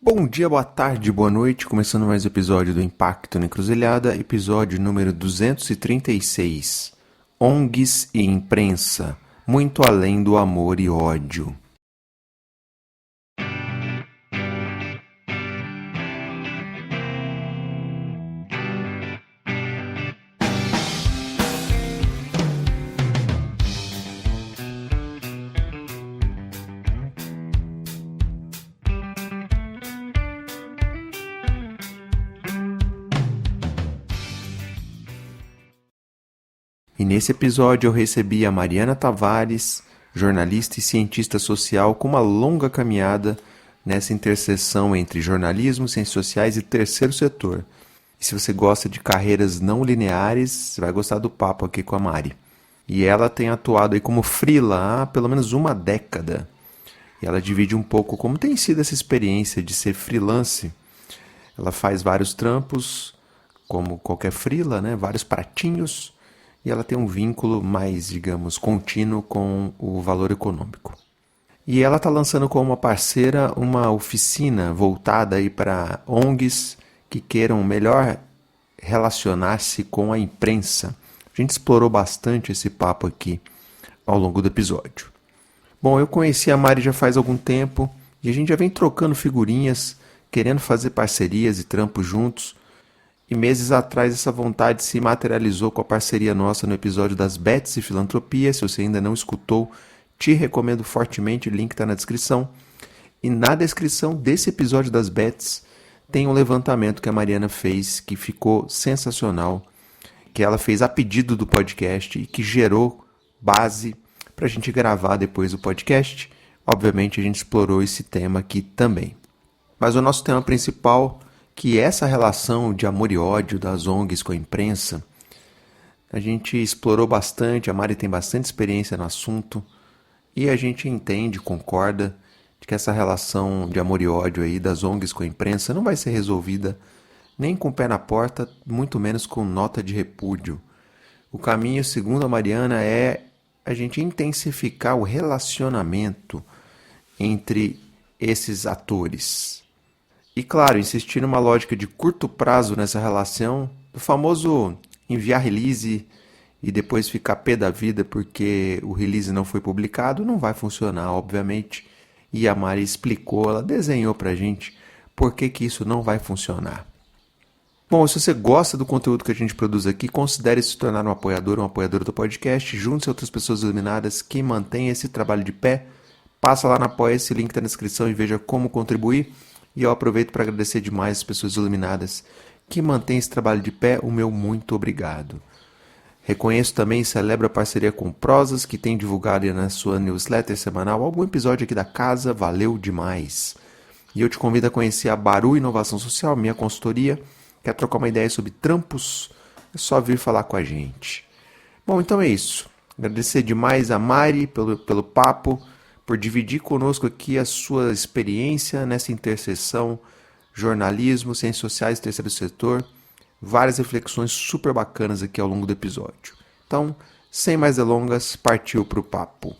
Bom dia, boa tarde, boa noite, começando mais um episódio do Impacto na Encruzilhada, episódio número 236. ONGs e imprensa, muito além do amor e ódio. E nesse episódio eu recebi a Mariana Tavares, jornalista e cientista social, com uma longa caminhada nessa interseção entre jornalismo, ciências sociais e terceiro setor. E se você gosta de carreiras não lineares, você vai gostar do papo aqui com a Mari. E ela tem atuado aí como freela há pelo menos uma década. E ela divide um pouco como tem sido essa experiência de ser freelance. Ela faz vários trampos, como qualquer freela, né? Vários pratinhos. E ela tem um vínculo mais, digamos, contínuo com o valor econômico. E ela está lançando como uma parceira uma oficina voltada aí para ONGs que queiram melhor relacionar-se com a imprensa. A gente explorou bastante esse papo aqui ao longo do episódio. Bom, eu conheci a Mari já faz algum tempo e a gente já vem trocando figurinhas, querendo fazer parcerias e trampos juntos. E meses atrás essa vontade se materializou com a parceria nossa no episódio das Bets e Filantropia. Se você ainda não escutou, te recomendo fortemente, o link está na descrição. E na descrição desse episódio das Bets tem um levantamento que a Mariana fez, que ficou sensacional, que ela fez a pedido do podcast e que gerou base para a gente gravar depois do podcast. Obviamente a gente explorou esse tema aqui também. Mas o nosso tema principal, que essa relação de amor e ódio das ONGs com a imprensa, a gente explorou bastante, a Mari tem bastante experiência no assunto, e a gente entende, concorda, de que essa relação de amor e ódio aí das ONGs com a imprensa não vai ser resolvida nem com o pé na porta, muito menos com nota de repúdio. O caminho, segundo a Mariana, é a gente intensificar o relacionamento entre esses atores. E claro, insistir numa lógica de curto prazo nessa relação, do famoso enviar release e depois ficar pé da vida porque o release não foi publicado, não vai funcionar, obviamente. E a Mari explicou, ela desenhou pra gente por que isso não vai funcionar. Bom, se você gosta do conteúdo que a gente produz aqui, considere se tornar um apoiador ou uma apoiadora do podcast, junte-se a outras pessoas iluminadas que mantêm esse trabalho de pé. Passa lá na Apoia-se, link está na descrição e veja como contribuir. E eu aproveito para agradecer demais as pessoas iluminadas que mantêm esse trabalho de pé. O meu muito obrigado. Reconheço também e celebro a parceria com Prosas, que tem divulgado na sua newsletter semanal algum episódio aqui da casa. Valeu demais. E eu te convido a conhecer a Baru Inovação Social, minha consultoria. Quer trocar uma ideia sobre trampos? É só vir falar com a gente. Bom, então é isso. Agradecer demais a Mari pelo papo, por dividir conosco aqui a sua experiência nessa interseção jornalismo, ciências sociais e terceiro setor. Várias reflexões super bacanas aqui ao longo do episódio. Então, sem mais delongas, partiu para o papo.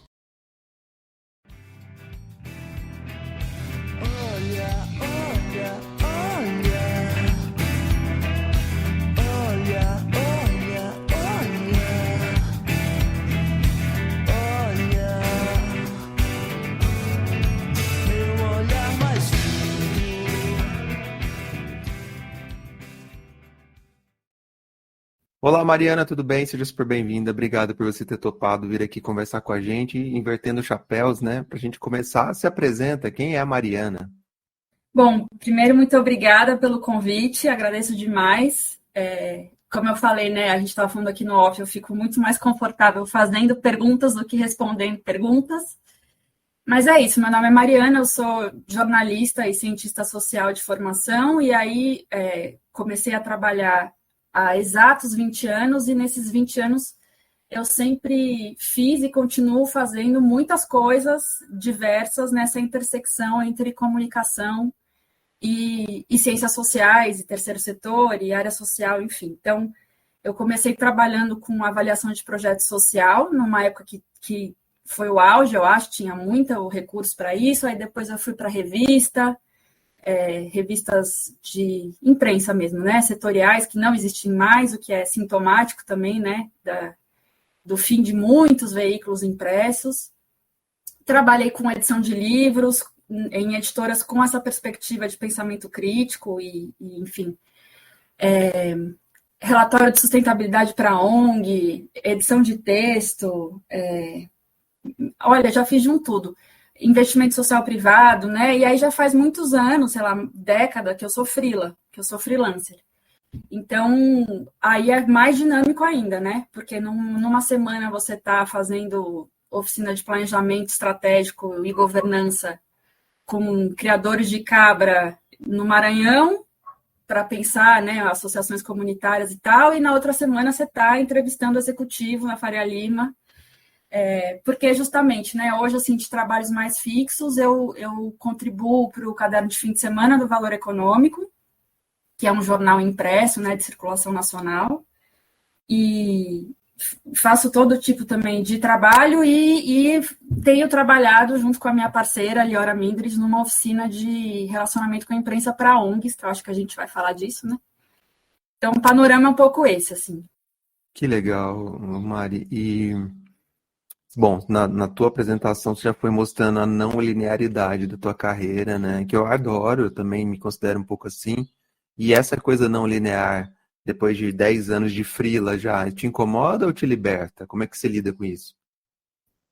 Olá, Mariana, tudo bem? Seja super bem-vinda. Obrigado por você ter topado vir aqui conversar com a gente, invertendo chapéus, né? Para a gente começar, se apresenta. Quem é a Mariana? Bom, primeiro, muito obrigada pelo convite, agradeço demais. Como eu falei, né, a gente estava falando aqui no off, eu fico muito mais confortável fazendo perguntas do que respondendo perguntas. Mas é isso, meu nome é Mariana, eu sou jornalista e cientista social de formação, e aí comecei a trabalhar há exatos 20 anos, e nesses 20 anos eu sempre fiz e continuo fazendo muitas coisas diversas nessa intersecção entre comunicação e ciências sociais, e terceiro setor, e área social, enfim. Então, eu comecei trabalhando com avaliação de projeto social, numa época que foi o auge, eu acho, tinha muito recurso para isso, aí depois eu fui para a revista, revistas de imprensa mesmo, né, setoriais que não existem mais, o que é sintomático também, né, do fim de muitos veículos impressos. Trabalhei com edição de livros, em editoras com essa perspectiva de pensamento crítico enfim, relatório de sustentabilidade para a ONG, edição de texto, olha, já fiz de um tudo. Investimento social privado, né? E aí já faz muitos anos, sei lá, década, que eu sou freelancer. Então, aí é mais dinâmico ainda, né? Porque numa semana você está fazendo oficina de planejamento estratégico e governança com criadores de cabra no Maranhão, para pensar, né, associações comunitárias e tal, e na outra semana você está entrevistando o executivo na Faria Lima, porque justamente, né, hoje, assim, de trabalhos mais fixos, eu contribuo para o caderno de fim de semana do Valor Econômico, que é um jornal impresso, né, de circulação nacional, e faço todo tipo também de trabalho e tenho trabalhado junto com a minha parceira, Liora Mindres, numa oficina de relacionamento com a imprensa para ONGs, que eu acho que a gente vai falar disso, né? Então, o panorama é um pouco esse, assim. Que legal, Mari. E, bom, na tua apresentação você já foi mostrando a não linearidade da tua carreira, né? Que eu adoro, eu também me considero um pouco assim. E essa coisa não linear, depois de 10 anos de freela já, te incomoda ou te liberta? Como é que você lida com isso?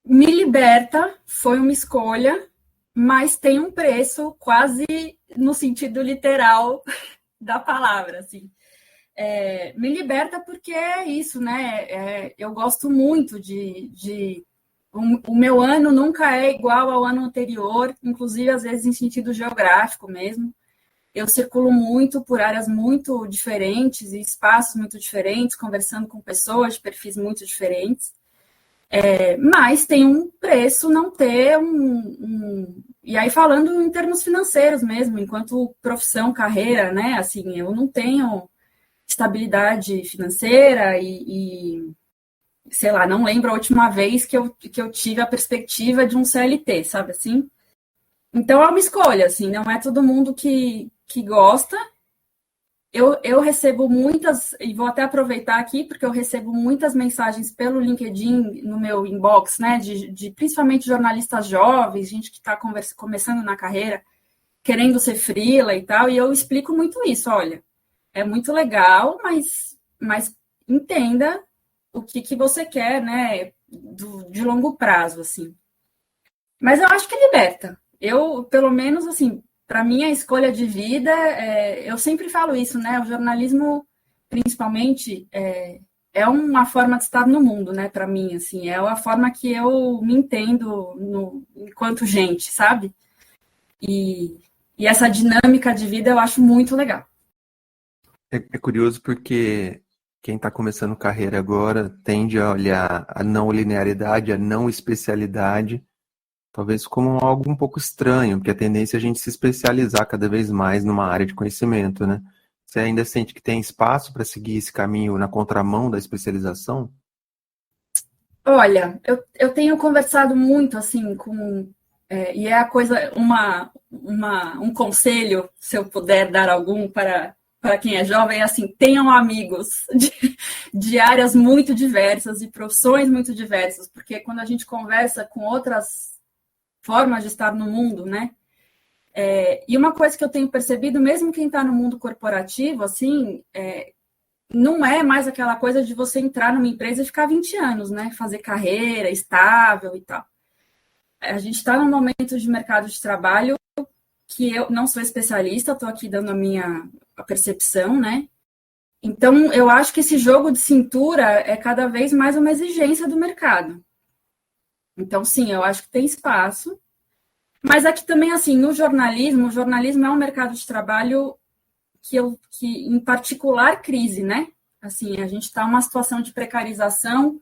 Me liberta, foi uma escolha, mas tem um preço quase no sentido literal da palavra, assim. Me liberta porque é isso, né? Eu gosto muito o meu ano nunca é igual ao ano anterior, inclusive às vezes em sentido geográfico mesmo. Eu circulo muito por áreas muito diferentes e espaços muito diferentes, conversando com pessoas de perfis muito diferentes. Mas tem um preço não ter E aí, falando em termos financeiros mesmo, enquanto profissão, carreira, né? Assim, eu não tenho estabilidade financeira sei lá, não lembro a última vez que eu tive a perspectiva de um CLT, sabe assim? Então é uma escolha, assim, não é todo mundo que gosta. Eu recebo muitas, e vou até aproveitar aqui, porque eu recebo muitas mensagens pelo LinkedIn no meu inbox, né, de principalmente jornalistas jovens, gente que está começando na carreira, querendo ser freela e tal, e eu explico muito isso, olha, é muito legal, mas entenda o que você quer, né, de longo prazo, assim. Mas eu acho que liberta. Eu, pelo menos, assim, para mim, a escolha de vida, eu sempre falo isso, né? O jornalismo, principalmente, é uma forma de estar no mundo, né? Para mim, assim, é a forma que eu me entendo enquanto gente, sabe? E essa dinâmica de vida eu acho muito legal. É curioso porque quem está começando carreira agora tende a olhar a não linearidade, a não especialidade, talvez como algo um pouco estranho, porque a tendência é a gente se especializar cada vez mais numa área de conhecimento, né? Você ainda sente que tem espaço para seguir esse caminho na contramão da especialização? Olha, eu tenho conversado muito, assim, e é a coisa, um conselho, se eu puder dar algum para quem é jovem, é assim, tenham amigos de áreas muito diversas e profissões muito diversas, porque quando a gente conversa com outras formas de estar no mundo, né? E uma coisa que eu tenho percebido, mesmo quem está no mundo corporativo, assim, não é mais aquela coisa de você entrar numa empresa e ficar 20 anos, né? Fazer carreira estável e tal. A gente está num momento de mercado de trabalho que eu não sou especialista, estou aqui dando a percepção, né? Então, eu acho que esse jogo de cintura é cada vez mais uma exigência do mercado. Então, sim, eu acho que tem espaço. Mas aqui também, assim, no jornalismo, o jornalismo é um mercado de trabalho que em particular, crise, né? Assim, a gente está numa situação de precarização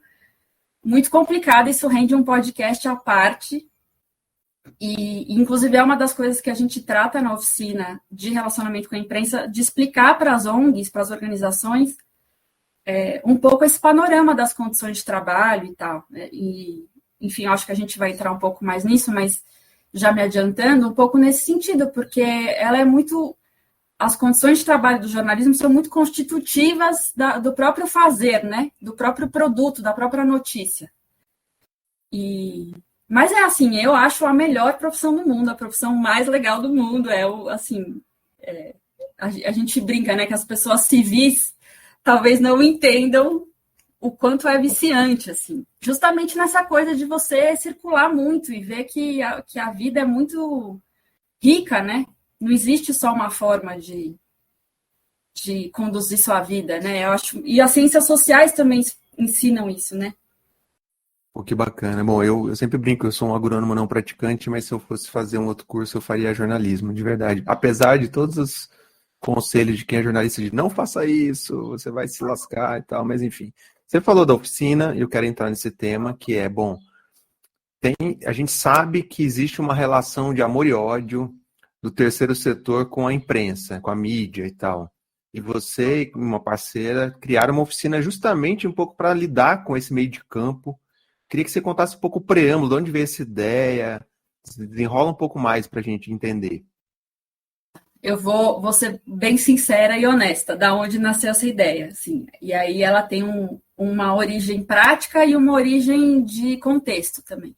muito complicada, isso rende um podcast à parte, inclusive, é uma das coisas que a gente trata na oficina de relacionamento com a imprensa, de explicar para as ONGs, para as organizações, um pouco esse panorama das condições de trabalho e tal. Né? Enfim, acho que a gente vai entrar um pouco mais nisso, mas já me adiantando, um pouco nesse sentido, porque ela é muito... As condições de trabalho do jornalismo são muito constitutivas do próprio fazer, né? Do próprio produto, da própria notícia. Mas é assim, eu acho a melhor profissão do mundo, a profissão mais legal do mundo. A gente brinca, né, que as pessoas civis talvez não entendam o quanto é viciante, assim. Justamente nessa coisa de você circular muito e ver que a vida é muito rica, né? Não existe só uma forma de conduzir sua vida, né? Eu acho, e as ciências sociais também ensinam isso, né? Pô, que bacana. Bom, eu sempre brinco, eu sou um agrônomo não praticante, mas se eu fosse fazer um outro curso, eu faria jornalismo, de verdade. Apesar de todos os conselhos de quem é jornalista de não faça isso, você vai se lascar e tal, mas enfim. Você falou da oficina, e eu quero entrar nesse tema, que é, bom, a gente sabe que existe uma relação de amor e ódio do terceiro setor com a imprensa, com a mídia e tal. E você e uma parceira criaram uma oficina justamente um pouco para lidar com esse meio de campo. Queria que você contasse um pouco o preâmbulo, de onde veio essa ideia, desenrola um pouco mais para a gente entender. Eu vou ser bem sincera e honesta, da onde nasceu essa ideia, assim. E aí ela tem uma origem prática e uma origem de contexto também.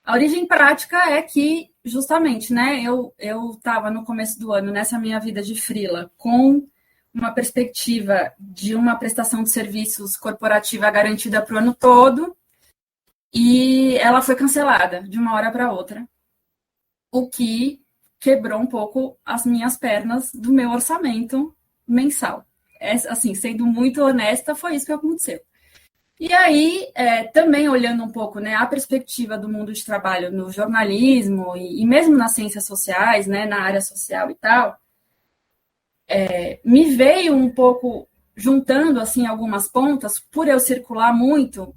A origem prática é que, justamente, né, eu estava no começo do ano, nessa minha vida de freela, com uma perspectiva de uma prestação de serviços corporativa garantida para o ano todo, e ela foi cancelada de uma hora para outra, o que quebrou um pouco as minhas pernas do meu orçamento mensal. Assim, sendo muito honesta, foi isso que aconteceu. E aí, também olhando um pouco, né, a perspectiva do mundo de trabalho no jornalismo e mesmo nas ciências sociais, né, na área social e tal, me veio um pouco juntando assim algumas pontas, por eu circular muito,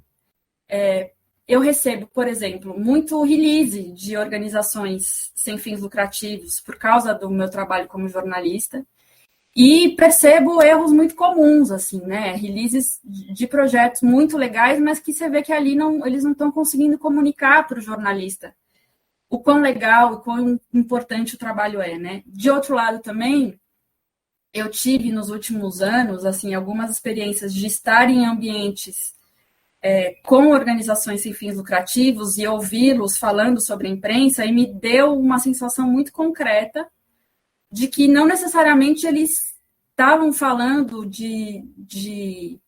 eu recebo, por exemplo, muito release de organizações sem fins lucrativos por causa do meu trabalho como jornalista. E percebo erros muito comuns, assim, né? Releases de projetos muito legais, mas que você vê que ali eles não estão conseguindo comunicar para o jornalista o quão legal, o quão importante o trabalho é, né? De outro lado também, eu tive nos últimos anos, assim, algumas experiências de estar em ambientes com organizações sem fins lucrativos e ouvi-los falando sobre a imprensa e me deu uma sensação muito concreta de que não necessariamente eles estavam falando de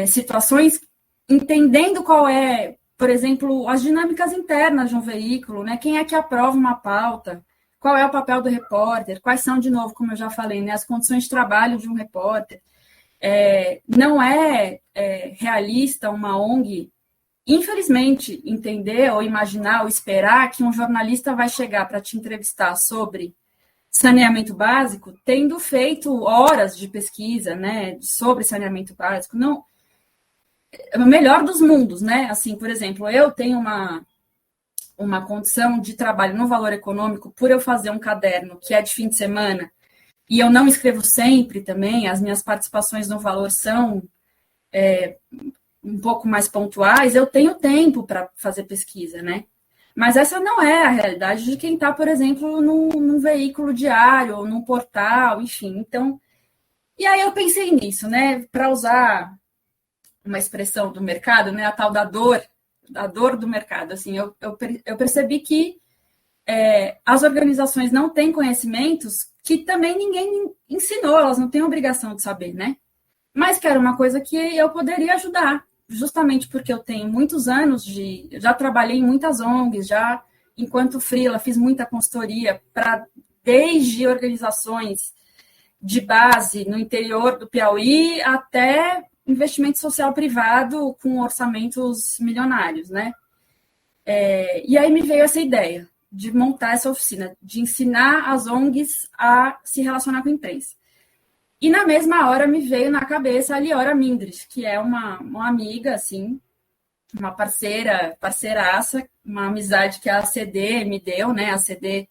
situações entendendo qual é, por exemplo, as dinâmicas internas de um veículo, né? Quem é que aprova uma pauta, qual é o papel do repórter, quais são, de novo, como eu já falei, né, as condições de trabalho de um repórter. Não é realista uma ONG, infelizmente, entender ou imaginar ou esperar que um jornalista vai chegar para te entrevistar sobre saneamento básico, tendo feito horas de pesquisa, né, sobre saneamento básico. Não, é o melhor dos mundos, né? Assim, por exemplo, eu tenho uma condição de trabalho no Valor Econômico por eu fazer um caderno que é de fim de semana e eu não escrevo sempre também, as minhas participações no Valor são um pouco mais pontuais, eu tenho tempo para fazer pesquisa, né? Mas essa não é a realidade de quem está, por exemplo, num veículo diário, ou num portal, enfim. Então, e aí eu pensei nisso, né? Para usar uma expressão do mercado, né? A tal da dor do mercado. Assim, eu percebi que as organizações não têm conhecimentos que também ninguém ensinou, elas não têm obrigação de saber, né? Mas que era uma coisa que eu poderia ajudar, justamente porque eu tenho muitos anos já trabalhei em muitas ONGs, já enquanto freela, fiz muita consultoria para desde organizações de base no interior do Piauí até investimento social privado com orçamentos milionários, né? E aí me veio essa ideia de montar essa oficina, de ensinar as ONGs a se relacionar com a imprensa. E na mesma hora me veio na cabeça a Liora Mindres, que é uma amiga, assim, uma parceiraça, uma amizade que a ACD me deu, né? A ACD,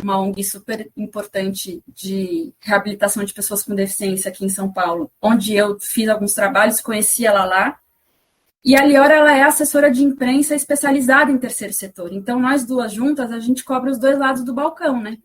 uma ONG super importante de reabilitação de pessoas com deficiência aqui em São Paulo, onde eu fiz alguns trabalhos, conheci ela lá. E a Liora, ela é assessora de imprensa especializada em terceiro setor. Então, nós duas juntas, a gente cobre os dois lados do balcão, né?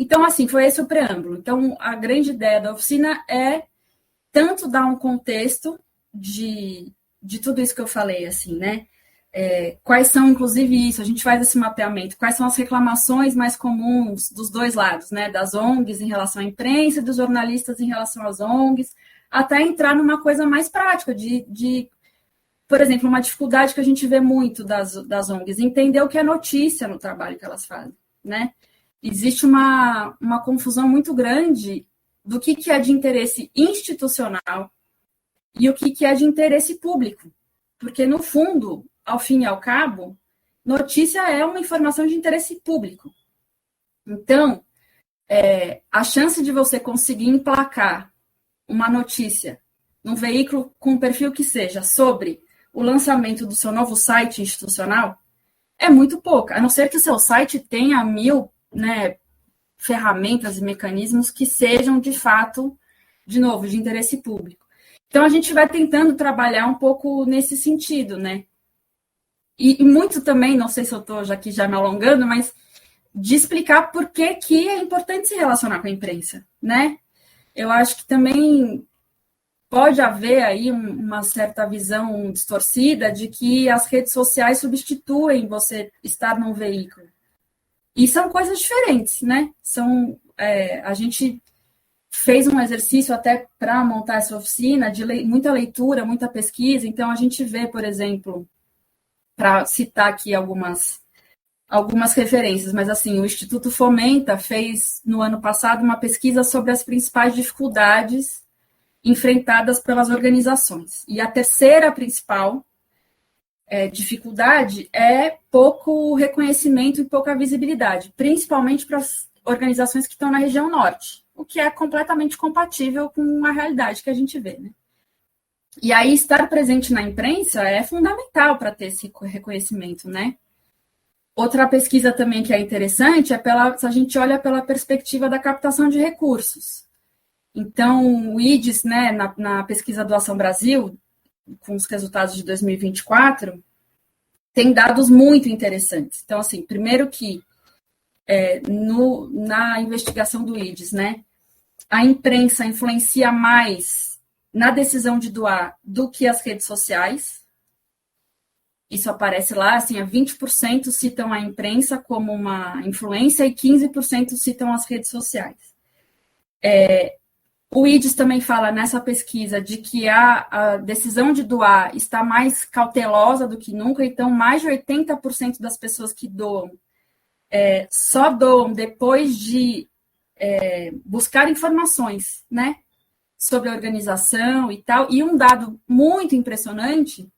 Então, assim, foi esse o preâmbulo. Então, a grande ideia da oficina é tanto dar um contexto de tudo isso que eu falei, assim, né? Quais são, inclusive, isso, a gente faz esse mapeamento, quais são as reclamações mais comuns dos dois lados, né? Das ONGs em relação à imprensa, dos jornalistas em relação às ONGs, até entrar numa coisa mais prática, por exemplo, uma dificuldade que a gente vê muito das ONGs, entender o que é notícia no trabalho que elas fazem, né? Existe uma confusão muito grande do que é de interesse institucional e o que é de interesse público. Porque, no fundo, ao fim e ao cabo, notícia é uma informação de interesse público. Então, a chance de você conseguir emplacar uma notícia num veículo com o perfil que seja sobre o lançamento do seu novo site institucional é muito pouca, a não ser que o seu site tenha 1000, né, ferramentas e mecanismos que sejam, de fato, de novo, de interesse público. Então, a gente vai tentando trabalhar um pouco nesse sentido, né? E muito também, não sei se eu estou aqui já me alongando, mas de explicar por que é importante se relacionar com a imprensa, né? Eu acho que também pode haver aí uma certa visão distorcida de que as redes sociais substituem você estar num veículo. E são coisas diferentes, né? A gente fez um exercício até para montar essa oficina de muita leitura, muita pesquisa. Então, a gente vê, por exemplo, para citar aqui algumas referências, mas assim, o Instituto Fomenta fez, no ano passado, uma pesquisa sobre as principais dificuldades enfrentadas pelas organizações. E a terceira principal dificuldade é pouco reconhecimento e pouca visibilidade, principalmente para as organizações que estão na região norte, o que é completamente compatível com a realidade que a gente vê, né? E aí, estar presente na imprensa é fundamental para ter esse reconhecimento, né? Outra pesquisa também que é interessante se a gente olha pela perspectiva da captação de recursos. Então, o IDES, né, na pesquisa do Ação Brasil, com os resultados de 2024, tem dados muito interessantes. Então, assim, primeiro que na investigação do IDES, né, a imprensa influencia mais na decisão de doar do que as redes sociais. Isso aparece lá, assim, 20% citam a imprensa como uma influência e 15% citam as redes sociais. O IDES também fala nessa pesquisa de que a decisão de doar está mais cautelosa do que nunca, então mais de 80% das pessoas que doam só doam depois de buscar informações, né, sobre a organização e tal. E um dado muito impressionante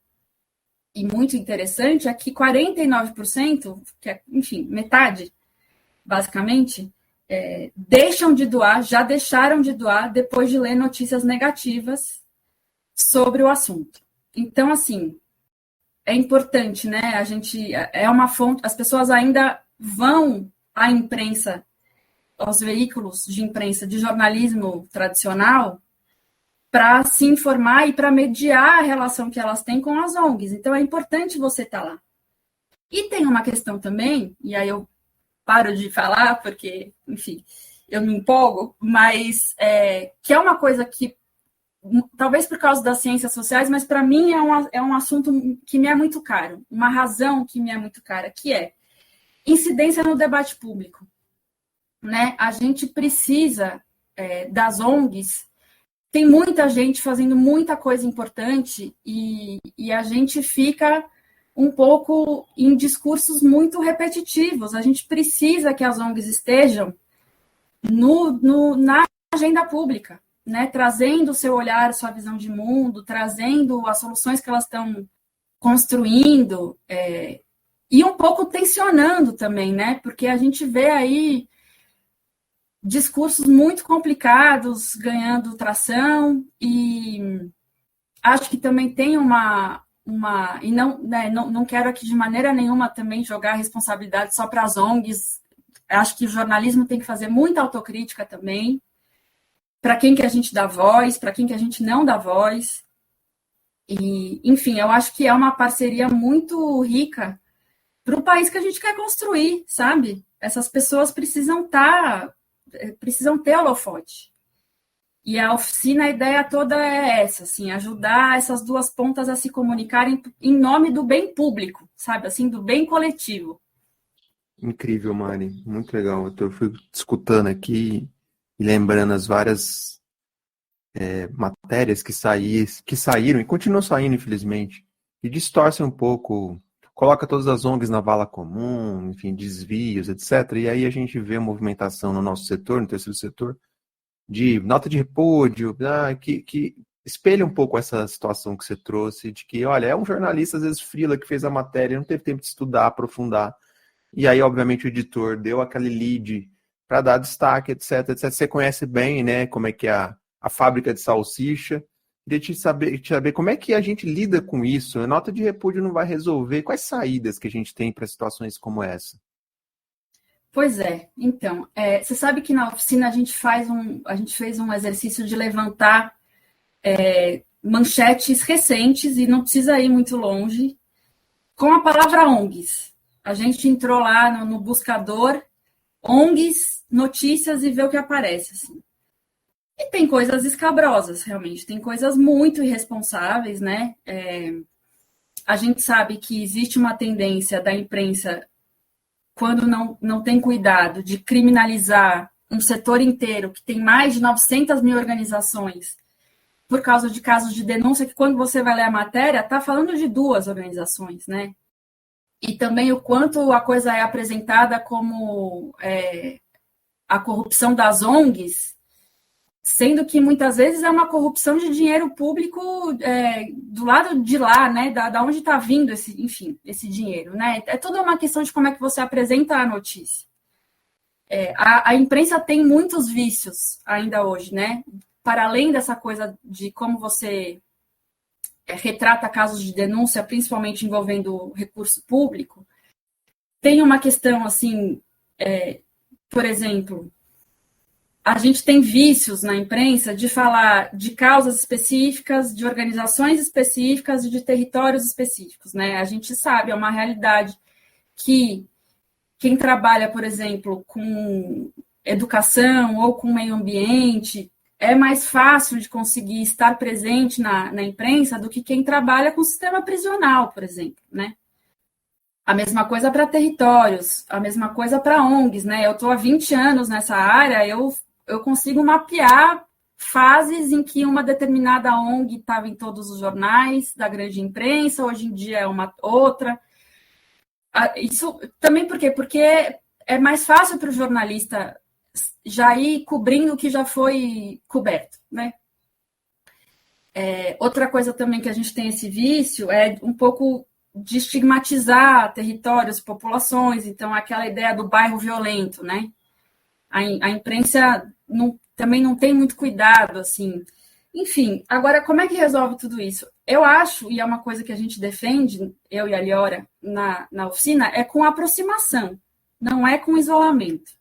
e muito interessante é que 49%, que é, enfim, metade, basicamente, já deixaram de doar depois de ler notícias negativas sobre o assunto. Então, assim, é importante, né? É uma fonte, as pessoas ainda vão à imprensa, aos veículos de imprensa de jornalismo tradicional, para se informar e para mediar a relação que elas têm com as ONGs. Então, é importante você estar lá. E tem uma questão também, e aí eu paro de falar, porque, enfim, eu me empolgo, mas que é uma coisa que, talvez por causa das ciências sociais, mas para mim é um assunto que me é muito caro, uma razão que me é muito cara, que é incidência no debate público, né? A gente precisa das ONGs, tem muita gente fazendo muita coisa importante e a gente fica um pouco em discursos muito repetitivos. A gente precisa que as ONGs estejam na agenda pública, né? Trazendo o seu olhar, sua visão de mundo, trazendo as soluções que elas estão construindo e um pouco tensionando também, né? Porque a gente vê aí discursos muito complicados ganhando tração e acho que também tem e não, né, não quero aqui de maneira nenhuma também jogar a responsabilidade só para as ONGs. Acho que o jornalismo tem que fazer muita autocrítica também, para quem que a gente dá voz, para quem que a gente não dá voz. E, enfim, eu acho que é uma parceria muito rica para o país que a gente quer construir, sabe? Essas pessoas precisam ter holofote. E a oficina, a ideia toda é essa, assim, ajudar essas duas pontas a se comunicarem em nome do bem público, sabe? Assim, do bem coletivo. Incrível, Mari. Muito legal. Eu fui escutando aqui e lembrando as várias matérias que saíram e continuam saindo, infelizmente, e distorcem um pouco, coloca todas as ONGs na vala comum, enfim, desvios, etc. E aí a gente vê a movimentação no nosso setor, no terceiro setor, de nota de repúdio, que espelha um pouco essa situação que você trouxe, de que, olha, é um jornalista, às vezes, freela, que fez a matéria, não teve tempo de estudar, aprofundar. E aí, obviamente, o editor deu aquele lead para dar destaque, etc, etc. Você conhece bem, né, como é que é a fábrica de salsicha. Queria te saber como é que a gente lida com isso. A nota de repúdio não vai resolver. Quais saídas que a gente tem para situações como essa? Pois é, então, você sabe que na oficina a gente fez um exercício de levantar manchetes recentes, e não precisa ir muito longe, com a palavra ONGs. A gente entrou lá no buscador, ONGs, notícias, e vê o que aparece. Assim. E tem coisas escabrosas, realmente, tem coisas muito irresponsáveis, né? A gente sabe que existe uma tendência da imprensa, quando não tem cuidado, de criminalizar um setor inteiro que tem mais de 900 mil organizações por causa de casos de denúncia, que quando você vai ler a matéria, está falando de 2 organizações, né? E também o quanto a coisa é apresentada como a corrupção das ONGs, sendo que muitas vezes é uma corrupção de dinheiro público do lado de lá, né? Da onde está vindo esse dinheiro, né? É toda uma questão de como é que você apresenta a notícia. A imprensa tem muitos vícios ainda hoje, né? Para além dessa coisa de como você retrata casos de denúncia, principalmente envolvendo recurso público, tem uma questão assim, por exemplo, a gente tem vícios na imprensa de falar de causas específicas, de organizações específicas e de territórios específicos, né? A gente sabe, é uma realidade que quem trabalha, por exemplo, com educação ou com meio ambiente, é mais fácil de conseguir estar presente na imprensa do que quem trabalha com o sistema prisional, por exemplo, né? A mesma coisa para territórios, a mesma coisa para ONGs, né? Eu estou há 20 anos nessa área, eu consigo mapear fases em que uma determinada ONG estava em todos os jornais da grande imprensa, hoje em dia é uma outra. Isso também por quê? Porque é mais fácil para o jornalista já ir cobrindo o que já foi coberto, né? Outra coisa também que a gente tem esse vício é um pouco de estigmatizar territórios, populações, então aquela ideia do bairro violento, né? A imprensa também não tem muito cuidado, assim. Enfim, agora, como é que resolve tudo isso? Eu acho, e é uma coisa que a gente defende, eu e a Liora, na oficina, é com aproximação, não é com isolamento.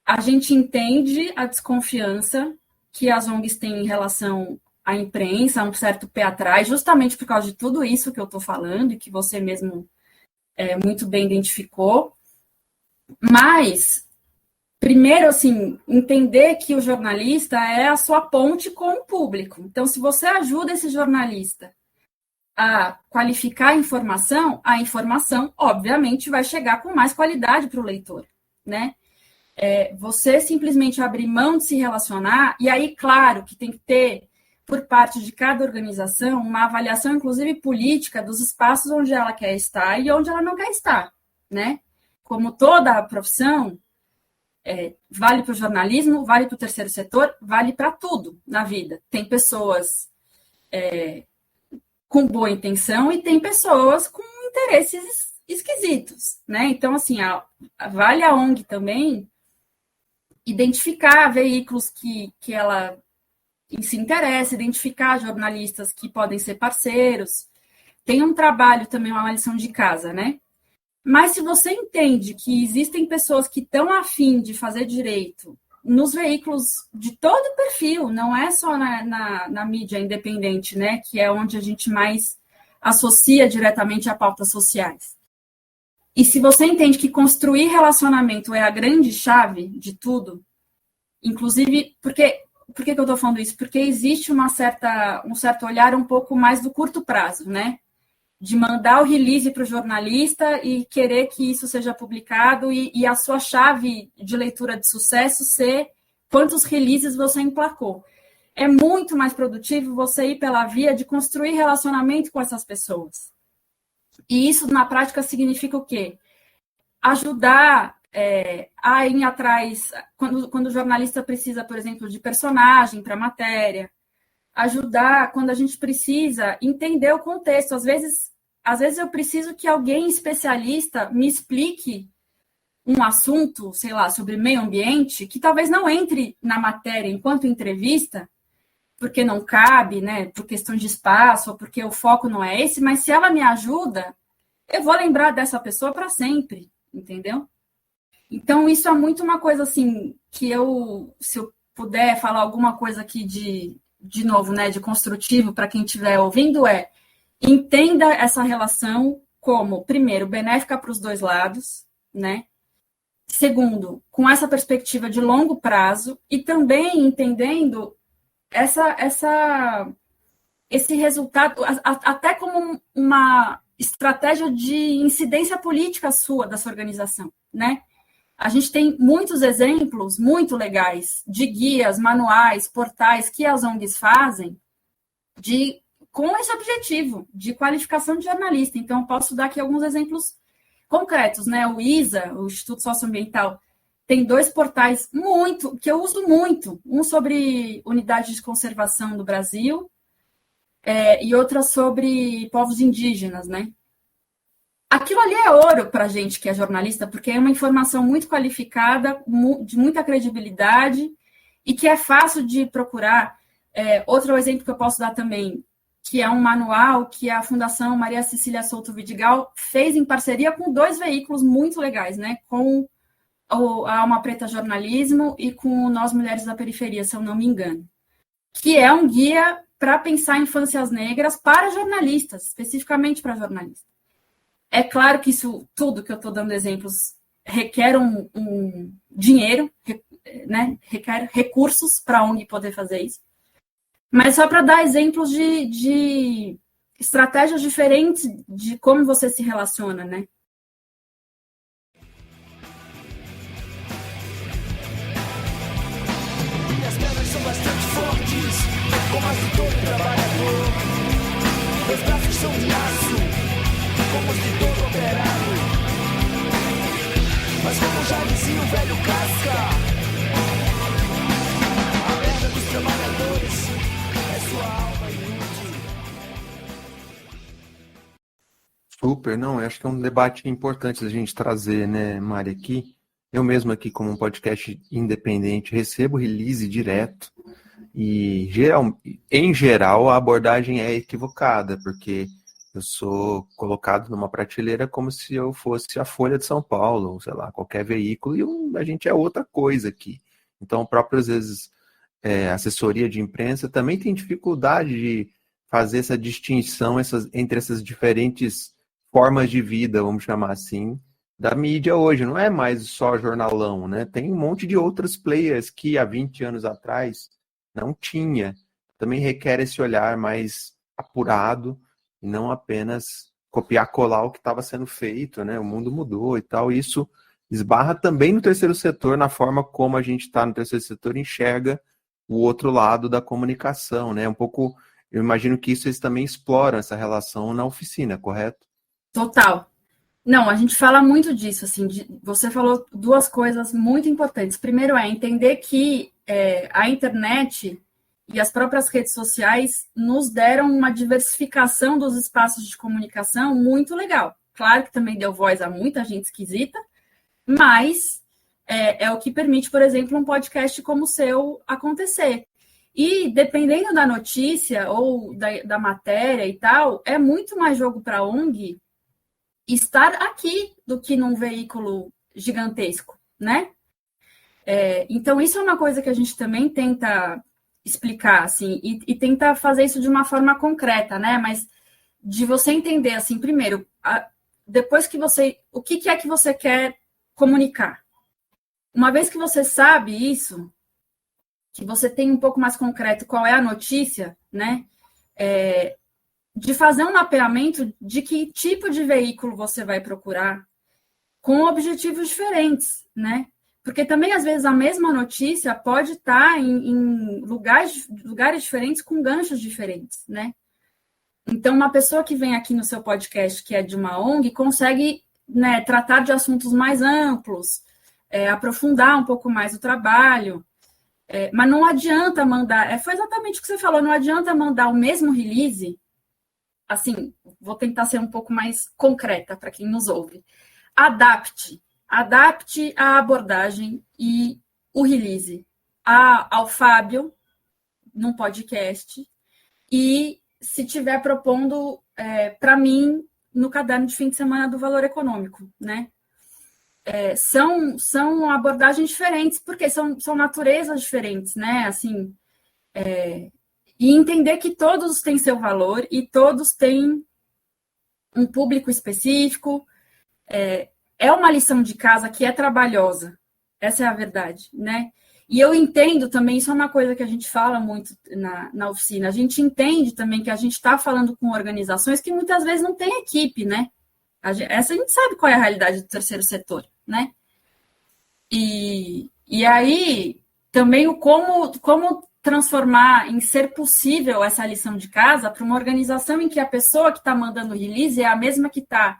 A gente entende a desconfiança que as ONGs têm em relação à imprensa, um certo pé atrás, justamente por causa de tudo isso que eu estou falando e que você mesmo muito bem identificou. Mas, primeiro, assim, entender que o jornalista é a sua ponte com o público. Então, se você ajuda esse jornalista a qualificar a informação, obviamente, vai chegar com mais qualidade para o leitor, né? Você simplesmente abrir mão de se relacionar, e aí, claro, que tem que ter, por parte de cada organização, uma avaliação, inclusive política, dos espaços onde ela quer estar e onde ela não quer estar, né? Como toda a profissão, vale para o jornalismo, vale para o terceiro setor, vale para tudo na vida. Tem pessoas com boa intenção e tem pessoas com interesses esquisitos, né? Então, assim, vale a ONG também identificar veículos que ela se interessa, identificar jornalistas que podem ser parceiros. Tem um trabalho também, uma lição de casa, né? Mas se você entende que existem pessoas que estão afim de fazer direito nos veículos de todo perfil, não é só na mídia independente, né? Que é onde a gente mais associa diretamente a pautas sociais. E se você entende que construir relacionamento é a grande chave de tudo, inclusive, por que eu estou falando isso? Porque existe um certo olhar um pouco mais do curto prazo, né? De mandar o release para o jornalista e querer que isso seja publicado e a sua chave de leitura de sucesso ser quantos releases você emplacou. É muito mais produtivo você ir pela via de construir relacionamento com essas pessoas. E isso, na prática, significa o quê? Ajudar a ir atrás, quando o jornalista precisa, por exemplo, de personagem para matéria, ajudar quando a gente precisa entender o contexto. Às vezes eu preciso que alguém especialista me explique um assunto, sei lá, sobre meio ambiente, que talvez não entre na matéria enquanto entrevista, porque não cabe, né, por questão de espaço, ou porque o foco não é esse, mas se ela me ajuda, eu vou lembrar dessa pessoa para sempre, entendeu? Então, isso é muito uma coisa, assim, que se eu puder falar alguma coisa aqui de novo, né, de construtivo para quem estiver ouvindo, entenda essa relação como, primeiro, benéfica para os dois lados, né? Segundo, com essa perspectiva de longo prazo e também entendendo esse resultado até como uma estratégia de incidência política da sua organização, né? A gente tem muitos exemplos muito legais de guias, manuais, portais que as ONGs fazem com esse objetivo de qualificação de jornalista. Então, eu posso dar aqui alguns exemplos concretos, né? O ISA, o Instituto Socioambiental, tem 2 portais que eu uso muito. Um sobre unidades de conservação do Brasil e outro sobre povos indígenas, né? Aquilo ali é ouro para a gente que é jornalista, porque é uma informação muito qualificada, de muita credibilidade e que é fácil de procurar. Outro exemplo que eu posso dar também, que é um manual que a Fundação Maria Cecília Souto Vidigal fez em parceria com 2 veículos muito legais, né? Com a Alma Preta Jornalismo e com o Nós Mulheres da Periferia, se eu não me engano. Que é um guia para pensar infâncias negras para jornalistas, especificamente para jornalistas. É claro que isso, tudo que eu estou dando exemplos, requer um dinheiro, né? Requer recursos para a ONG poder fazer isso. Mas só para dar exemplos de estratégias diferentes de como você se relaciona, né? Minhas pernas são bastante fortes, como as de todo trabalhador. Meus braços são de aço, como os de todo operário. Mas como já dizia o velho Casca, a merda dos trabalhadores é sua alma inútil. Super, não, eu acho que é um debate importante da gente trazer, né, Mari, aqui. Eu mesmo aqui, como um podcast independente, recebo release direto e, em geral, a abordagem é equivocada, porque eu sou colocado numa prateleira como se eu fosse a Folha de São Paulo, ou sei lá, qualquer veículo, e a gente é outra coisa aqui. Então, próprio, às vezes, assessoria de imprensa também tem dificuldade de fazer essa distinção entre essas diferentes formas de vida, vamos chamar assim, da mídia hoje. Não é mais só jornalão, né? Tem um monte de outros players que há 20 anos atrás não tinha. Também requer esse olhar mais apurado e não apenas copiar, colar o que estava sendo feito, né? O mundo mudou e tal. E isso esbarra também no terceiro setor, na forma como a gente está no terceiro setor enxerga o outro lado da comunicação, né? Um pouco, eu imagino que isso eles também exploram essa relação na oficina, correto? Total. Não, a gente fala muito disso, assim, você falou 2 coisas muito importantes. Primeiro entender que a internet e as próprias redes sociais nos deram uma diversificação dos espaços de comunicação muito legal. Claro que também deu voz a muita gente esquisita, mas é o que permite, por exemplo, um podcast como o seu acontecer. E dependendo da notícia ou da matéria e tal, é muito mais jogo para a ONG estar aqui do que num veículo gigantesco, né? Então, isso é uma coisa que a gente também tenta explicar, assim, e tenta fazer isso de uma forma concreta, né? Mas de você entender, assim, primeiro, depois que o que é que você quer comunicar? Uma vez que você sabe isso, que você tem um pouco mais concreto qual é a notícia, né? De fazer um mapeamento de que tipo de veículo você vai procurar com objetivos diferentes, né? Porque também, às vezes, a mesma notícia pode estar em lugares diferentes com ganchos diferentes, né? Então, uma pessoa que vem aqui no seu podcast, que é de uma ONG, consegue, né, tratar de assuntos mais amplos, aprofundar um pouco mais o trabalho, mas não adianta mandar... foi exatamente o que você falou, não adianta mandar o mesmo release, assim, vou tentar ser um pouco mais concreta para quem nos ouve. Adapte a abordagem e o release ao Fábio, num podcast, e se tiver propondo para mim no caderno de fim de semana do Valor Econômico, né? São abordagens diferentes, porque são naturezas diferentes, né? Assim, e entender que todos têm seu valor e todos têm um público específico. É uma lição de casa que é trabalhosa, essa é a verdade, né? E eu entendo também, isso é uma coisa que a gente fala muito na oficina, a gente entende também que a gente está falando com organizações que muitas vezes não têm equipe, né? A gente sabe qual é a realidade do terceiro setor, né? E aí, também como transformar em ser possível essa lição de casa para uma organização em que a pessoa que está mandando o release é a mesma que está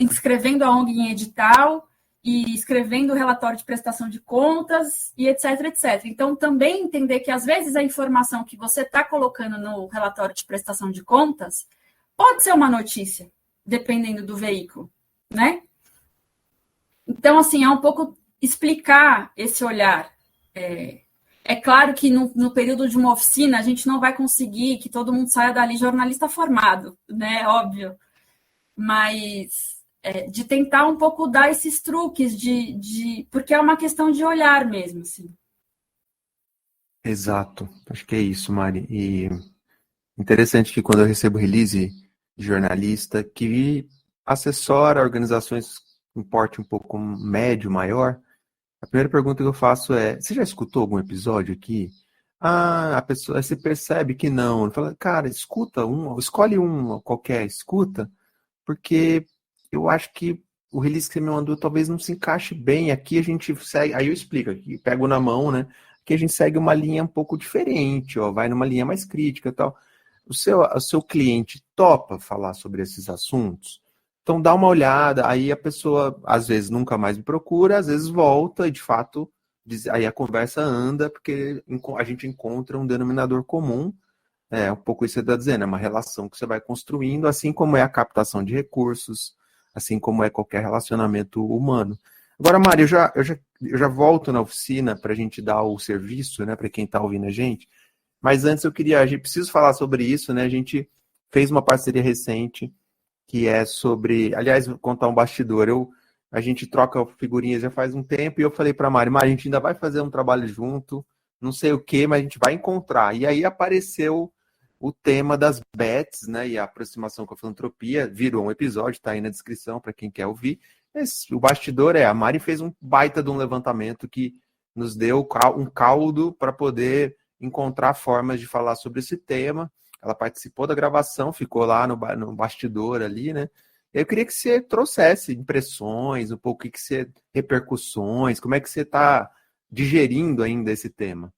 inscrevendo a ONG em edital e escrevendo o relatório de prestação de contas e etc, etc. Então, também entender que, às vezes, a informação que você está colocando no relatório de prestação de contas pode ser uma notícia, dependendo do veículo, né? Então, assim, é um pouco explicar esse olhar. É claro que no período de uma oficina a gente não vai conseguir que todo mundo saia dali jornalista formado, né? Óbvio. Mas de tentar um pouco dar esses truques, porque é uma questão de olhar mesmo, assim. Exato, acho que é isso, Mari. E interessante que quando eu recebo release de jornalista que assessora organizações com porte um pouco médio, maior, a primeira pergunta que eu faço é: você já escutou algum episódio aqui? A pessoa se percebe que não. Fala, cara, escuta escolhe um qualquer, escuta, porque eu acho que o release que você me mandou talvez não se encaixe bem. Aqui a gente segue, aí eu explico, aqui pego na mão, né? Aqui a gente segue uma linha um pouco diferente, ó, vai numa linha mais crítica e tal. O seu cliente topa falar sobre esses assuntos? Então dá uma olhada, aí a pessoa às vezes nunca mais me procura, às vezes volta e de fato aí a conversa anda, porque a gente encontra um denominador comum. Um pouco isso que você está dizendo, é uma relação que você vai construindo, assim como é a captação de recursos, assim como é qualquer relacionamento humano. Agora, Mari, eu já volto na oficina para a gente dar o serviço, né, para quem está ouvindo a gente, mas antes a gente precisa falar sobre isso, né? A gente fez uma parceria recente que é sobre, aliás, vou contar um bastidor, a gente troca figurinhas já faz um tempo e eu falei para a Mari, a gente ainda vai fazer um trabalho junto, não sei o que, mas a gente vai encontrar. E aí apareceu o tema das bets, né, e a aproximação com a filantropia, virou um episódio, está aí na descrição para quem quer ouvir. O bastidor a Mari fez um baita de um levantamento que nos deu um caldo para poder encontrar formas de falar sobre esse tema. Ela participou da gravação, ficou lá no bastidor ali, né? Eu queria que você trouxesse impressões, um pouco repercussões, como é que você está digerindo ainda esse tema?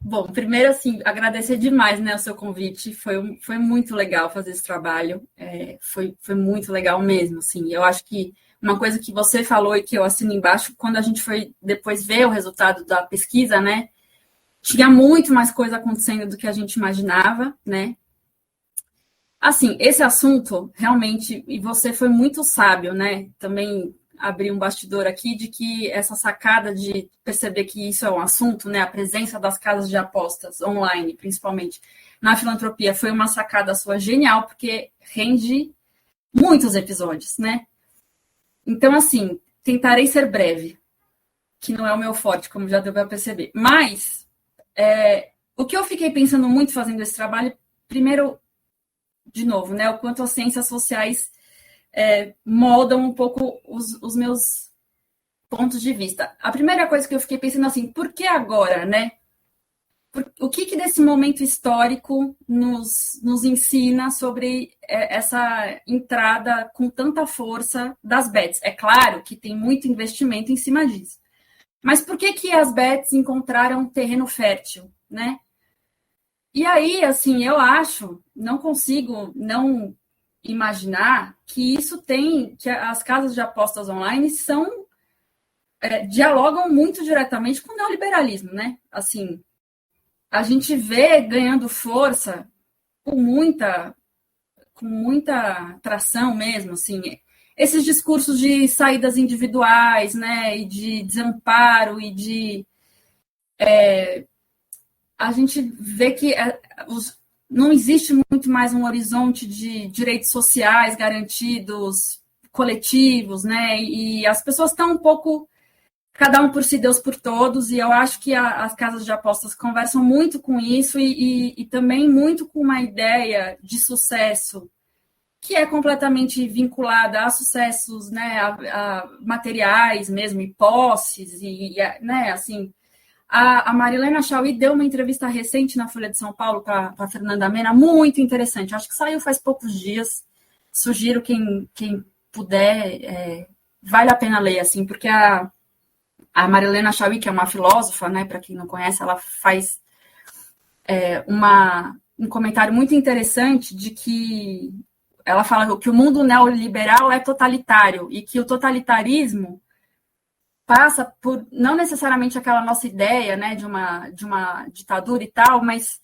Bom, primeiro, assim, agradecer demais, né, o seu convite. Foi muito legal fazer esse trabalho. Foi muito legal mesmo, assim. Eu acho que uma coisa que você falou e que eu assino embaixo, quando a gente foi depois ver o resultado da pesquisa, né, tinha muito mais coisa acontecendo do que a gente imaginava, né? Assim, esse assunto, realmente, e você foi muito sábio, né? Também abri um bastidor aqui de que essa sacada de perceber que isso é um assunto, né? A presença das casas de apostas online, principalmente, na filantropia, foi uma sacada sua genial, porque rende muitos episódios, né? Então, assim, tentarei ser breve, que não é o meu forte, como já deu para perceber. Mas, o que eu fiquei pensando muito fazendo esse trabalho, primeiro, de novo, né, o quanto as ciências sociais moldam um pouco os meus pontos de vista. A primeira coisa que eu fiquei pensando assim, por que agora, né? O que desse momento histórico nos ensina sobre essa entrada com tanta força das bets? É claro que tem muito investimento em cima disso. Mas por que as bets encontraram terreno fértil, né? E aí, assim, eu acho, não consigo não imaginar que isso que as casas de apostas online dialogam muito diretamente com o neoliberalismo, né? Assim, a gente vê ganhando força com muita tração mesmo, assim, esses discursos de saídas individuais, né, e de desamparo e de a gente vê que não existe muito mais um horizonte de direitos sociais garantidos, coletivos, né? E as pessoas estão um pouco, cada um por si, Deus por todos, e eu acho que as casas de apostas conversam muito com isso e também muito com uma ideia de sucesso que é completamente vinculada a sucessos, né, a materiais mesmo, e posses, né, assim. A Marilena Chauí deu uma entrevista recente na Folha de São Paulo para a Fernanda Mena, muito interessante. Acho que saiu faz poucos dias. Sugiro quem puder, vale a pena ler, assim, porque a Marilena Chauí, que é uma filósofa, né, para quem não conhece, ela faz um comentário muito interessante de que ela fala que o mundo neoliberal é totalitário e que o totalitarismo passa por não necessariamente aquela nossa ideia, né, de uma ditadura e tal, mas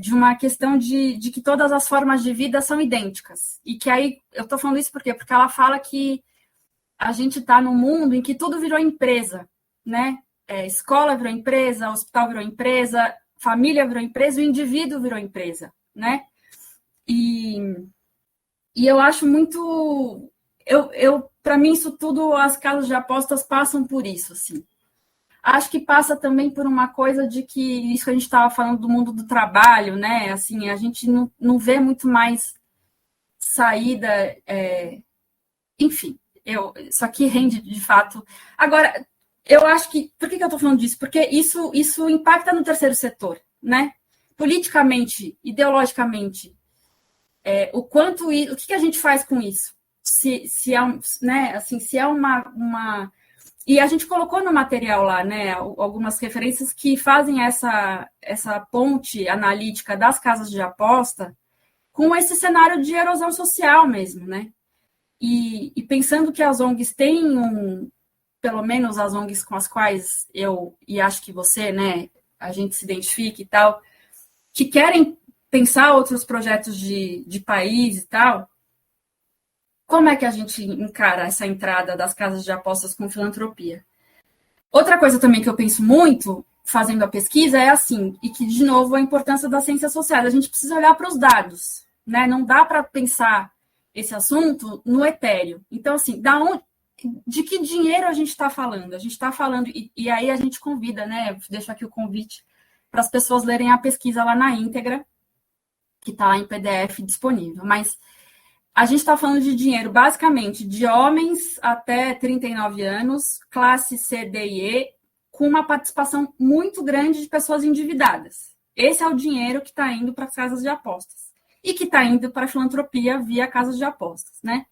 de uma questão de que todas as formas de vida são idênticas. E que aí, eu estou falando isso por quê? Porque ela fala que a gente está num mundo em que tudo virou empresa, né? Escola virou empresa, hospital virou empresa, família virou empresa, o indivíduo virou empresa, né? E eu acho muito... para mim, isso tudo, as casas de apostas passam por isso, assim. Acho que passa também por uma coisa de que, isso que a gente estava falando do mundo do trabalho, né? Assim, a gente não vê muito mais saída, enfim, isso aqui rende, de fato. Agora, eu acho que... Por que eu estou falando disso? Porque isso impacta no terceiro setor, né? Politicamente, ideologicamente, o que a gente faz com isso? Se é, né, assim, se é uma... E a gente colocou no material lá, né, algumas referências que fazem essa ponte analítica das casas de aposta com esse cenário de erosão social mesmo, né? E pensando que as ONGs têm pelo menos as ONGs com as quais eu, e acho que você, né, a gente se identifica e tal, que querem pensar outros projetos de país e tal, como é que a gente encara essa entrada das casas de apostas com filantropia? Outra coisa também que eu penso muito, fazendo a pesquisa, é assim, e que, de novo, a importância das ciências sociais. A gente precisa olhar para os dados, né? Não dá para pensar esse assunto no etéreo. Então, assim, de que dinheiro a gente está falando? A gente está falando, e aí a gente convida, né? Eu deixo aqui o convite para as pessoas lerem a pesquisa lá na íntegra, que está lá em PDF disponível. Mas a gente está falando de dinheiro, basicamente, de homens até 39 anos, classe C, D e E, com uma participação muito grande de pessoas endividadas. Esse é o dinheiro que está indo para as casas de apostas. E que está indo para a filantropia via casas de apostas, né?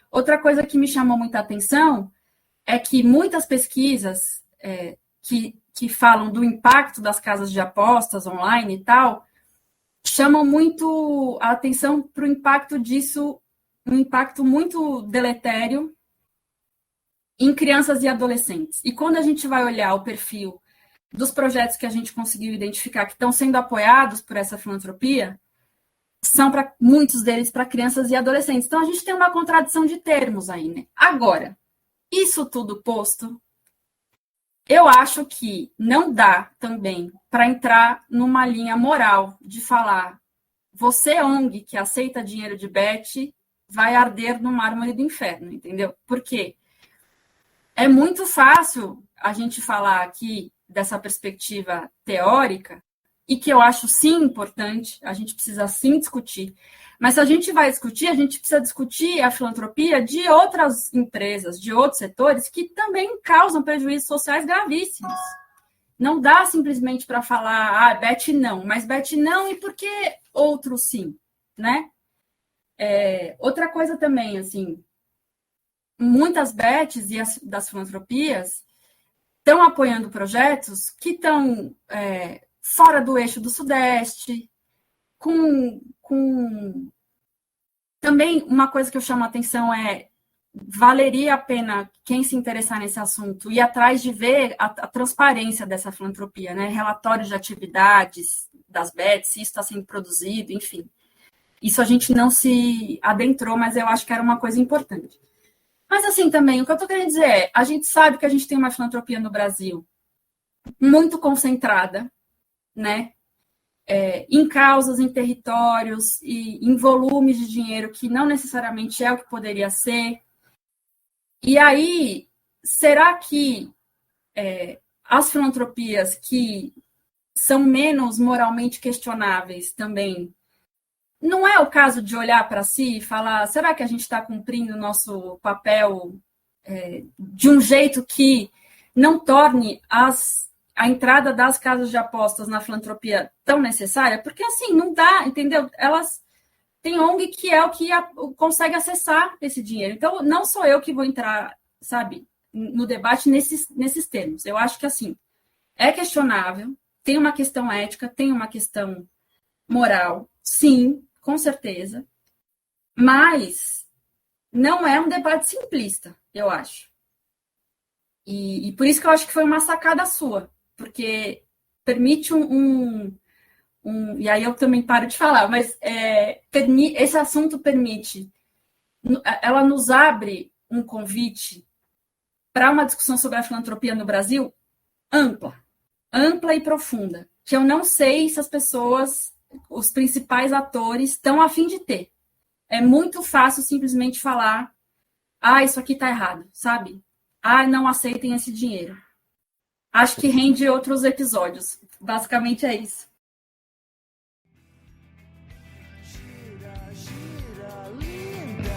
Outra coisa que me chamou muita atenção é que muitas pesquisas que falam do impacto das casas de apostas online e tal, chamam muito a atenção para o impacto disso, um impacto muito deletério em crianças e adolescentes. E quando a gente vai olhar o perfil dos projetos que a gente conseguiu identificar que estão sendo apoiados por essa filantropia são, para muitos deles, para crianças e adolescentes. Então, a gente tem uma contradição de termos aí, né? Agora, isso tudo posto, eu acho que não dá também para entrar numa linha moral de falar você, ONG, que aceita dinheiro de Bet, vai arder no mármore do inferno, entendeu? Por quê? É muito fácil a gente falar aqui dessa perspectiva teórica, e que eu acho sim importante, a gente precisa sim discutir, mas se a gente vai discutir, a gente precisa discutir a filantropia de outras empresas, de outros setores, que também causam prejuízos sociais gravíssimos. Não dá simplesmente para falar, Bet não, mas Bet não, e por que outros sim, né? Outra coisa também, assim, muitas Bets e das filantropias estão apoiando projetos que estão fora do eixo do Sudeste, com... Também uma coisa que eu chamo a atenção valeria a pena quem se interessar nesse assunto ir atrás de ver a transparência dessa filantropia, né? Relatórios de atividades das Bets, se isso está sendo produzido, enfim. Isso a gente não se adentrou, mas eu acho que era uma coisa importante. Mas, assim, também, o que eu estou querendo dizer a gente sabe que a gente tem uma filantropia no Brasil muito concentrada, né? Em causas, em territórios e em volumes de dinheiro que não necessariamente é o que poderia ser. E aí, será que as filantropias que são menos moralmente questionáveis também, não é o caso de olhar para si e falar, será que a gente está cumprindo o nosso papel de um jeito que não torne a entrada das casas de apostas na filantropia tão necessária? Porque, assim, não dá, entendeu? Elas têm ONG que é o que consegue acessar esse dinheiro. Então, não sou eu que vou entrar, sabe, no debate nesses termos. Eu acho que, assim, é questionável, tem uma questão ética, tem uma questão moral, sim, com certeza, mas não é um debate simplista, eu acho. E por isso que eu acho que foi uma sacada sua, porque permite e aí eu também paro de falar, mas esse assunto permite, ela nos abre um convite para uma discussão sobre a filantropia no Brasil ampla e profunda, que eu não sei se as pessoas, os principais atores, estão a fim de ter. É muito fácil simplesmente falar, isso aqui está errado, sabe? Não aceitem esse dinheiro. Acho que rende outros episódios. Basicamente é isso. Gira, gira, linda,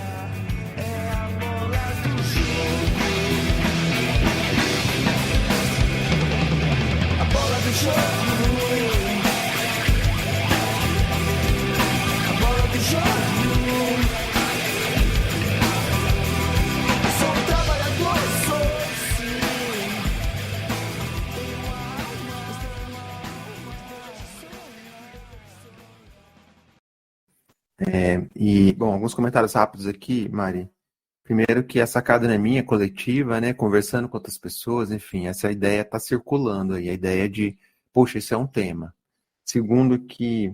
é a bola do jogo. A bola do jogo. A bola do jogo. Sou um trabalhador, sou sim. Bom, alguns comentários rápidos aqui, Mari. Primeiro que a sacada não é minha, coletiva, né? Conversando com outras pessoas, enfim, essa ideia está circulando aí, a ideia de, poxa, esse é um tema. Segundo que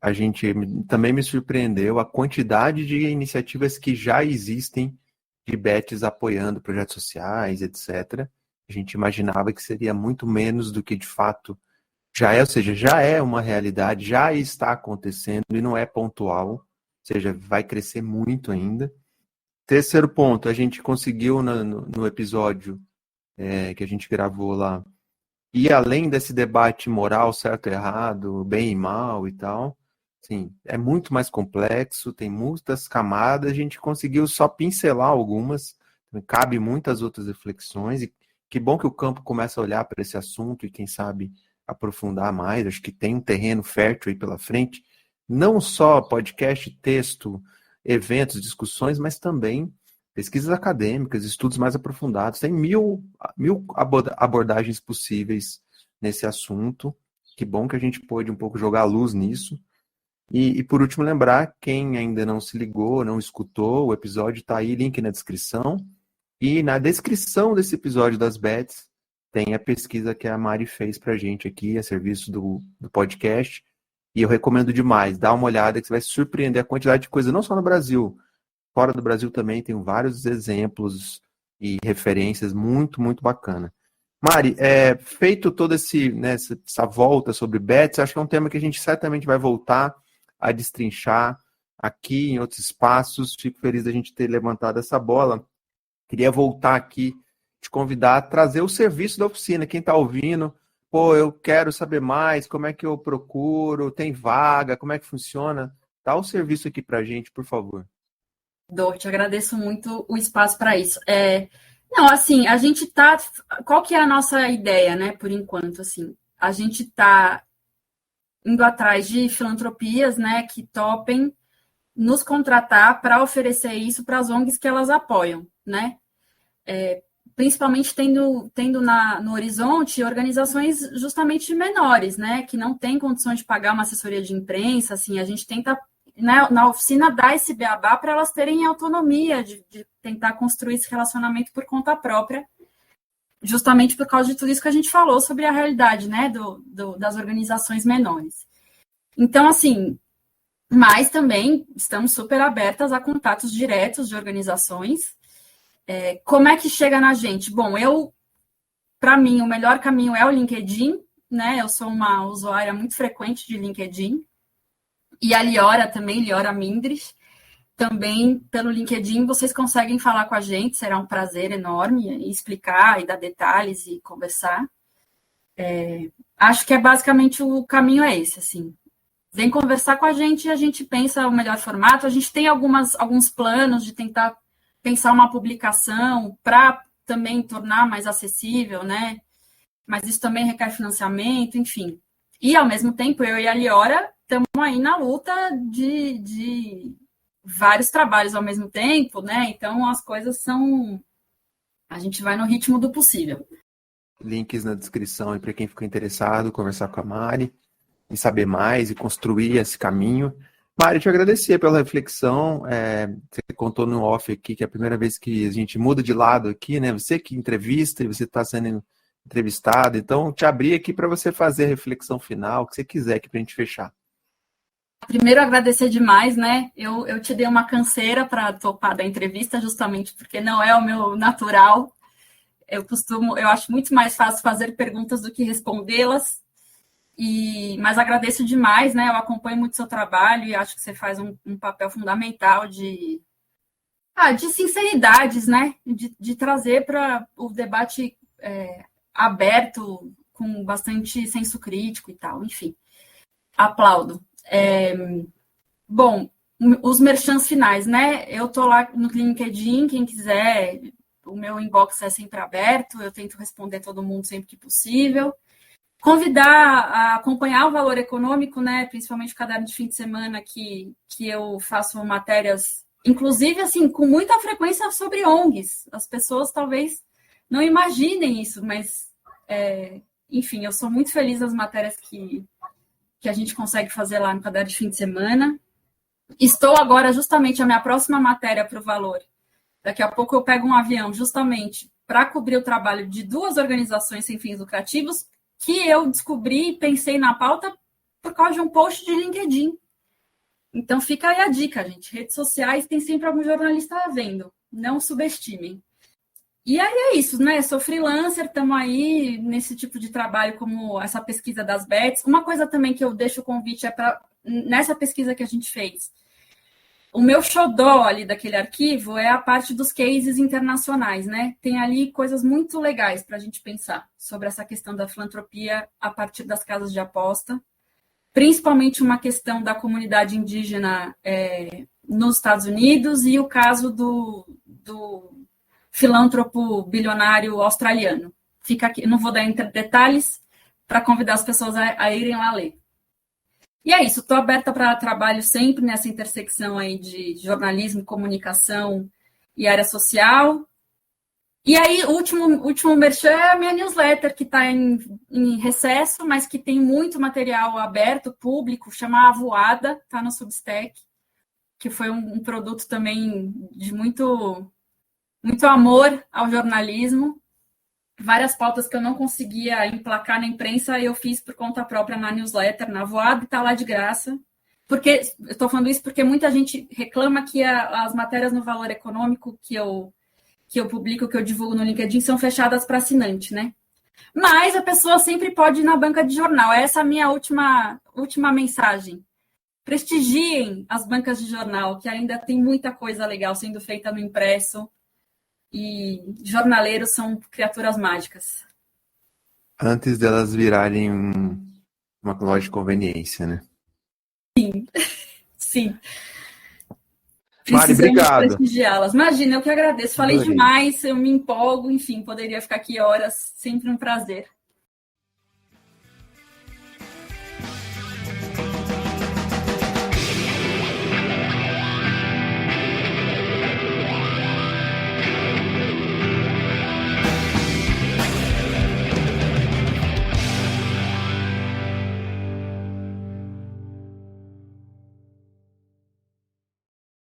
a gente também me surpreendeu a quantidade de iniciativas que já existem de bets apoiando projetos sociais, etc. A gente imaginava que seria muito menos do que de fato já é, ou seja, já é uma realidade, já está acontecendo e não é pontual, ou seja, vai crescer muito ainda. Terceiro ponto, a gente conseguiu no episódio que a gente gravou lá, ir além desse debate moral, certo e errado, bem e mal e tal. Sim, é muito mais complexo, tem muitas camadas, a gente conseguiu só pincelar algumas, cabe muitas outras reflexões, e que bom que o campo começa a olhar para esse assunto e quem sabe aprofundar mais, acho que tem um terreno fértil aí pela frente, não só podcast, texto, eventos, discussões, mas também pesquisas acadêmicas, estudos mais aprofundados. Tem mil abordagens possíveis nesse assunto. Que bom que a gente pôde um pouco jogar a luz nisso. E por último, lembrar, quem ainda não se ligou, não escutou, o episódio está aí, link na descrição. E na descrição desse episódio das bets, tem a pesquisa que a Mari fez para a gente aqui, a serviço do podcast, e eu recomendo demais. Dá uma olhada que você vai se surpreender a quantidade de coisa, não só no Brasil, fora do Brasil também tem vários exemplos e referências muito, muito bacana. Mari, feito toda essa volta sobre bets, acho que é um tema que a gente certamente vai voltar a destrinchar aqui em outros espaços. Fico feliz da gente ter levantado essa bola. Queria voltar aqui, te convidar a trazer o serviço da oficina. Quem está ouvindo, pô, eu quero saber mais, como é que eu procuro, tem vaga, como é que funciona? Dá o serviço aqui para a gente, por favor. Dor, te agradeço muito o espaço para isso. Não, assim, a gente tá... Qual que é a nossa ideia, né, por enquanto, assim? A gente tá indo atrás de filantropias, né, que topem nos contratar para oferecer isso para as ONGs que elas apoiam, né? Principalmente tendo no horizonte organizações justamente menores, né, que não têm condições de pagar uma assessoria de imprensa, assim, a gente tenta, né, na oficina dar esse beabá para elas terem autonomia de tentar construir esse relacionamento por conta própria, justamente por causa de tudo isso que a gente falou sobre a realidade, né, das organizações menores. Então, assim, mas também estamos super abertas a contatos diretos de organizações. Como é que chega na gente? Bom, para mim, o melhor caminho é o LinkedIn, né? Eu sou uma usuária muito frequente de LinkedIn. E a Liora também, Liora Mindres. Também, pelo LinkedIn, vocês conseguem falar com a gente, será um prazer enorme e explicar e dar detalhes e conversar. Acho que basicamente o caminho é esse, assim. Vem conversar com a gente e a gente pensa o melhor formato. A gente tem alguns planos de tentar pensar uma publicação para também tornar mais acessível, né? Mas isso também requer financiamento, enfim. E, ao mesmo tempo, eu e a Liora estamos aí na luta de vários trabalhos ao mesmo tempo, né? Então, as coisas são... A gente vai no ritmo do possível. Links na descrição aí para quem ficou interessado, conversar com a Mari e saber mais e construir esse caminho. Mari, eu te agradecer pela reflexão. Você contou no off aqui que é a primeira vez que a gente muda de lado aqui, né? Você que entrevista e você está sendo entrevistado. Então, te abri aqui para você fazer a reflexão final, o que você quiser aqui para a gente fechar. Primeiro, agradecer demais, né? Eu te dei uma canseira para topar da entrevista, justamente porque não é o meu natural. Eu acho muito mais fácil fazer perguntas do que respondê-las. Mas agradeço demais, né? Eu acompanho muito seu trabalho e acho que você faz um papel fundamental de sinceridades, né? De trazer para o debate aberto, com bastante senso crítico e tal. Enfim, aplaudo. Bom, os merchans finais, né? Eu tô lá no LinkedIn, quem quiser, o meu inbox é sempre aberto, eu tento responder todo mundo sempre que possível. Convidar a acompanhar o Valor Econômico, né? Principalmente o caderno de fim de semana que eu faço matérias, inclusive assim, com muita frequência sobre ONGs. As pessoas talvez não imaginem isso, mas enfim, eu sou muito feliz das matérias que a gente consegue fazer lá no caderno de fim de semana. Estou agora justamente a minha próxima matéria para o Valor. Daqui a pouco eu pego um avião justamente para cobrir o trabalho de 2 organizações sem fins lucrativos que eu descobri e pensei na pauta por causa de um post de LinkedIn. Então fica aí a dica, gente. Redes sociais tem sempre algum jornalista vendo. Não subestimem. E aí é isso, né? Sou freelancer, estamos aí nesse tipo de trabalho como essa pesquisa das bets. Uma coisa também que eu deixo o convite nessa pesquisa que a gente fez. O meu xodó ali daquele arquivo é a parte dos cases internacionais, né? Tem ali coisas muito legais para a gente pensar sobre essa questão da filantropia a partir das casas de aposta, principalmente uma questão da comunidade indígena nos Estados Unidos e o caso do filântropo bilionário australiano. Fica aqui, não vou dar detalhes para convidar as pessoas a irem lá ler. E é isso, estou aberta para trabalho sempre nessa intersecção aí de jornalismo, comunicação e área social. E aí, o último merchan é a minha newsletter, que está em recesso, mas que tem muito material aberto, público, chama A Voada, está no Substack, que foi um produto também de muito, muito amor ao jornalismo. várias pautas que eu não conseguia emplacar na imprensa, eu fiz por conta própria na newsletter, na Voab, está lá de graça. Porque eu estou falando isso porque muita gente reclama que as matérias no Valor Econômico que eu publico, que eu divulgo no LinkedIn, são fechadas para assinante, né? Mas a pessoa sempre pode ir na banca de jornal. Essa é a minha última mensagem. Prestigiem as bancas de jornal, que ainda tem muita coisa legal sendo feita no impresso. E jornaleiros são criaturas mágicas. Antes delas virarem uma loja de conveniência, né? Sim. Mari, Precisamos obrigado. prestigiá-las. Imagina, eu que agradeço. Falei Adorei. demais, eu me empolgo, enfim, poderia ficar aqui horas. Sempre um prazer.